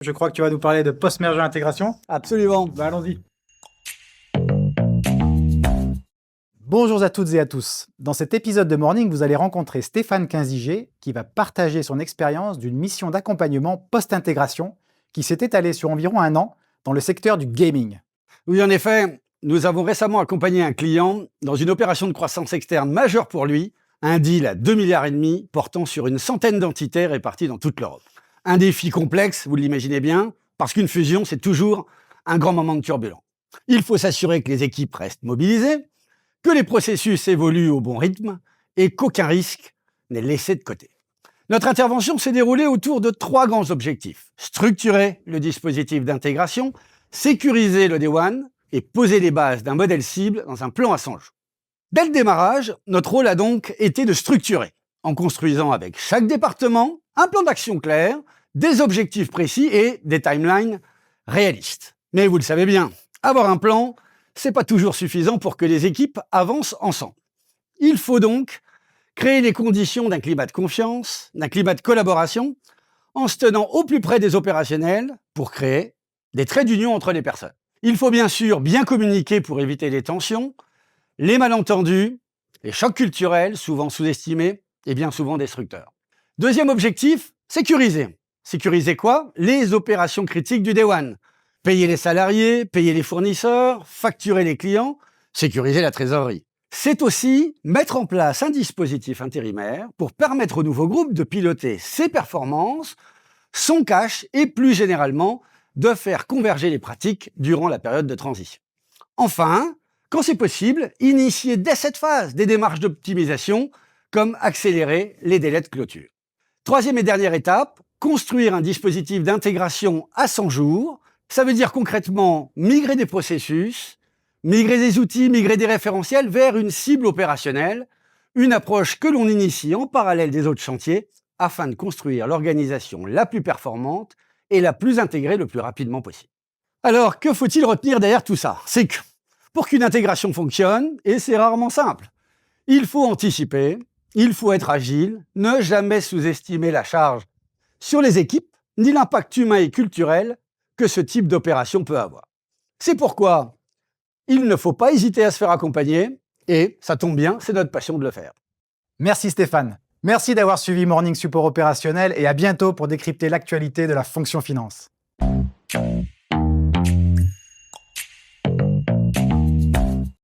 Je crois que tu vas nous parler de post-merger intégration. Absolument. Bah, allons-y. Bonjour à toutes et à tous. Dans cet épisode de Morning, vous allez rencontrer Stéphane Quinziger qui va partager son expérience d'une mission d'accompagnement post-intégration qui s'est étalée sur environ 1 an dans le secteur du gaming. Oui, en effet, nous avons récemment accompagné un client dans une opération de croissance externe majeure pour lui, un deal à 2,5 milliards portant sur une centaine d'entités réparties dans toute l'Europe. Un défi complexe, vous l'imaginez bien, parce qu'une fusion, c'est toujours un grand moment de turbulence. Il faut s'assurer que les équipes restent mobilisées, que les processus évoluent au bon rythme et qu'aucun risque n'est laissé de côté. Notre intervention s'est déroulée autour de 3 grands objectifs. Structurer le dispositif d'intégration, sécuriser le Day One et poser les bases d'un modèle cible dans un plan à 100 jours. Dès le démarrage, notre rôle a donc été de structurer, en construisant avec chaque département un plan d'action clair, des objectifs précis et des timelines réalistes. Mais vous le savez bien, avoir un plan, c'est pas toujours suffisant pour que les équipes avancent ensemble. Il faut donc créer les conditions d'un climat de confiance, d'un climat de collaboration, en se tenant au plus près des opérationnels pour créer des traits d'union entre les personnes. Il faut bien sûr bien communiquer pour éviter les tensions, les malentendus, les chocs culturels, souvent sous-estimés et bien souvent destructeurs. Deuxième objectif, sécuriser. Sécuriser quoi? Les opérations critiques du Day One. Payer les salariés, payer les fournisseurs, facturer les clients, sécuriser la trésorerie. C'est aussi mettre en place un dispositif intérimaire pour permettre au nouveau groupe de piloter ses performances, son cash et plus généralement de faire converger les pratiques durant la période de transition. Enfin, quand c'est possible, initier dès cette phase des démarches d'optimisation comme accélérer les délais de clôture. Troisième et dernière étape, construire un dispositif d'intégration à 100 jours. Ça veut dire concrètement migrer des processus, migrer des outils, migrer des référentiels vers une cible opérationnelle, une approche que l'on initie en parallèle des autres chantiers afin de construire l'organisation la plus performante et la plus intégrée le plus rapidement possible. Alors, que faut-il retenir derrière tout ça? C'est que pour qu'une intégration fonctionne, et c'est rarement simple, il faut anticiper, il faut être agile, ne jamais sous-estimer la charge sur les équipes, ni l'impact humain et culturel que ce type d'opération peut avoir. C'est pourquoi il ne faut pas hésiter à se faire accompagner, et ça tombe bien, c'est notre passion de le faire. Merci Stéphane. Merci d'avoir suivi Morning Support Opérationnel et à bientôt pour décrypter l'actualité de la fonction finance.